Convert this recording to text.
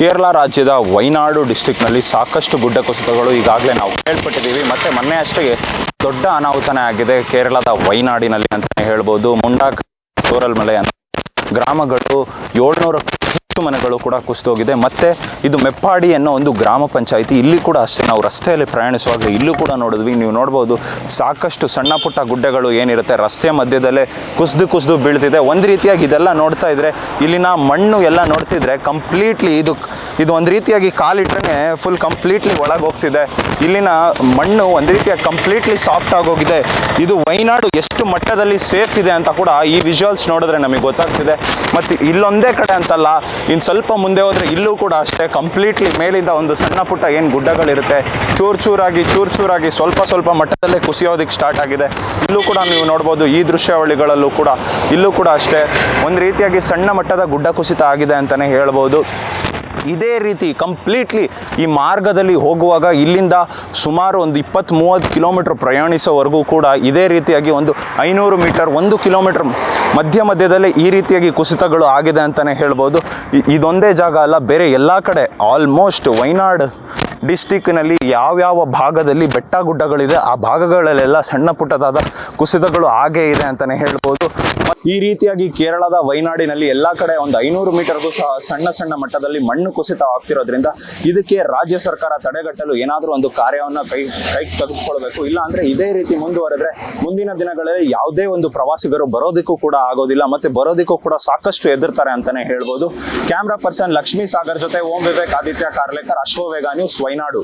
ಕೇರಳ ರಾಜ್ಯದ ವೈನಾಡು ಡಿಸ್ಟಿಕ್ನಲ್ಲಿ ಸಾಕಷ್ಟು ಗುಡ್ಡ ಕುಸಿತಗಳು ಈಗಾಗಲೇ ನಾವು ಕೇಳ್ಪಟ್ಟಿದ್ದೀವಿ. ಮತ್ತು ಮೊನ್ನೆ ಅಷ್ಟೇ ದೊಡ್ಡ ಅನಾಹುತನೇ ಆಗಿದೆ ಕೇರಳದ ವೈನಾಡಿನಲ್ಲಿ ಅಂತಲೇ ಹೇಳ್ಬೋದು. ಮುಂಡಾಕೂರಲ್ಮಲೆ ಅಂತ ಗ್ರಾಮಗಳು 700 ಮನೆಗಳು ಕೂಡ ಕುಸಿದೋಗಿದೆ. ಮತ್ತು ಇದು ಮೆಪ್ಪಾಡಿ ಅನ್ನೋ ಒಂದು ಗ್ರಾಮ ಪಂಚಾಯಿತಿ. ಇಲ್ಲಿ ಕೂಡ ಅಷ್ಟೇ ನಾವು ರಸ್ತೆಯಲ್ಲಿ ಪ್ರಯಾಣಿಸುವಾಗ ಇಲ್ಲೂ ಕೂಡ ನೋಡಿದ್ವಿ. ನೀವು ನೋಡ್ಬೋದು ಸಾಕಷ್ಟು ಸಣ್ಣ ಪುಟ್ಟ ಗುಡ್ಡೆಗಳು ಏನಿರುತ್ತೆ ರಸ್ತೆ ಮಧ್ಯದಲ್ಲೇ ಕುಸಿದು ಬೀಳ್ತಿದೆ. ಒಂದು ರೀತಿಯಾಗಿ ಇದೆಲ್ಲ ನೋಡ್ತಾ ಇದ್ರೆ ಇಲ್ಲಿನ ಮಣ್ಣು ಎಲ್ಲ ನೋಡ್ತಿದ್ರೆ ಕಂಪ್ಲೀಟ್ಲಿ ಇದು ಒಂದು ರೀತಿಯಾಗಿ ಕಾಲಿಟ್ರೆ ಫುಲ್ ಕಂಪ್ಲೀಟ್ಲಿ ಒಳಗೆ ಹೋಗ್ತಿದೆ. ಇಲ್ಲಿನ ಮಣ್ಣು ಒಂದು ರೀತಿಯಾಗಿ ಕಂಪ್ಲೀಟ್ಲಿ ಸಾಫ್ಟ್ ಆಗೋಗಿದೆ. ಇದು ವೈನಾಡು ಎಷ್ಟು ಮಟ್ಟದಲ್ಲಿ ಸೇಫ್ ಇದೆ ಅಂತ ಕೂಡ ಈ ವಿಜುವಲ್ಸ್ ನೋಡಿದ್ರೆ ನಮಗೆ ಗೊತ್ತಾಗ್ತಿದೆ. ಮತ್ತು ಇಲ್ಲೊಂದೇ ಕಡೆ ಅಂತಲ್ಲ, ಇನ್ನು ಸ್ವಲ್ಪ ಮುಂದೆ ಹೋದರೆ ಇಲ್ಲೂ ಕೂಡ ಅಷ್ಟೇ ಕಂಪ್ಲೀಟ್ಲಿ ಮೇಲಿಂದ ಒಂದು ಸಣ್ಣ ಪುಟ್ಟ ಏನು ಗುಡ್ಡಗಳಿರುತ್ತೆ ಚೂರಾಗಿ ಸ್ವಲ್ಪ ಮಟ್ಟದಲ್ಲೇ ಕುಸಿಯೋದಕ್ಕೆ ಸ್ಟಾರ್ಟ್ ಆಗಿದೆ. ಇಲ್ಲೂ ಕೂಡ ನೀವು ನೋಡ್ಬೋದು ಈ ದೃಶ್ಯಾವಳಿಗಳಲ್ಲೂ ಕೂಡ ಇಲ್ಲೂ ಕೂಡ ಅಷ್ಟೇ ಒಂದು ರೀತಿಯಾಗಿ ಸಣ್ಣ ಮಟ್ಟದ ಗುಡ್ಡ ಕುಸಿತ ಆಗಿದೆ ಅಂತಲೇ ಹೇಳ್ಬೋದು. ಇದೇ ರೀತಿ ಕಂಪ್ಲೀಟ್ಲಿ ಈ ಮಾರ್ಗದಲ್ಲಿ ಹೋಗುವಾಗ ಇಲ್ಲಿಂದ ಸುಮಾರು ಒಂದು 20-30 ಕಿಲೋಮೀಟರ್ ಪ್ರಯಾಣಿಸೋವರೆಗೂ ಕೂಡ ಇದೇ ರೀತಿಯಾಗಿ ಒಂದು 500 ಮೀಟರ್ 1 ಕಿಲೋಮೀಟರ್ ಮಧ್ಯದಲ್ಲೇ ಈ ರೀತಿಯಾಗಿ ಕುಸಿತಗಳು ಆಗಿದೆ ಅಂತಲೇ ಹೇಳ್ಬೋದು. ಇದೊಂದೇ ಜಾಗ ಅಲ್ಲ, ಬೇರೆ ಎಲ್ಲ ಕಡೆ ಆಲ್ಮೋಸ್ಟ್ ವೈನಾಡ್ ಡಿಸ್ಟಿಕ್ನಲ್ಲಿ ಯಾವ್ಯಾವ ಭಾಗದಲ್ಲಿ ಬೆಟ್ಟ ಗುಡ್ಡಗಳಿದೆ ಆ ಭಾಗಗಳಲ್ಲೆಲ್ಲ ಸಣ್ಣ ಪುಟ್ಟದಾದ ಕುಸಿತಗಳು ಆಗೇ ಇದೆ ಅಂತಲೇ ಹೇಳ್ಬೋದು. ಈ ರೀತಿಯಾಗಿ ಕೇರಳದ ವೈನಾಡಿನಲ್ಲಿ ಎಲ್ಲ ಕಡೆ ಒಂದು 500 ಮೀಟರ್ಗೂ ಸಹ ಸಣ್ಣ ಮಟ್ಟದಲ್ಲಿ ಮಣ್ಣು ಕುಸಿತ ಆಗ್ತಿರೋದ್ರಿಂದ ಇದಕ್ಕೆ ರಾಜ್ಯ ಸರ್ಕಾರ ತಡೆಗಟ್ಟಲು ಏನಾದರೂ ಒಂದು ಕಾರ್ಯವನ್ನು ಕೈ ತೆಗೆದುಕೊಳ್ಬೇಕು. ಇಲ್ಲ ಅಂದರೆ ಇದೇ ರೀತಿ ಮುಂದುವರೆದ್ರೆ ಮುಂದಿನ ದಿನಗಳಲ್ಲಿ ಯಾವುದೇ ಒಂದು ಪ್ರವಾಸಿಗರು ಬರೋದಕ್ಕೂ ಕೂಡ ಆಗೋದಿಲ್ಲ, ಮತ್ತೆ ಬರೋದಕ್ಕೂ ಕೂಡ ಸಾಕಷ್ಟು ಎದುರ್ತಾರೆ ಅಂತಲೇ ಹೇಳ್ಬೋದು. ಕ್ಯಾಮ್ರಾ ಪರ್ಸನ್ ಲಕ್ಷ್ಮೀ ಸಾಗರ್ ಜೊತೆ ಓಂ ವಿವೇಕ್ ಆದಿತ್ಯ ಕಾರ್ಲೇಕರ್, ಅಶ್ವವೇಗ ನ್ಯೂಸ್, ವೈನಾಡು.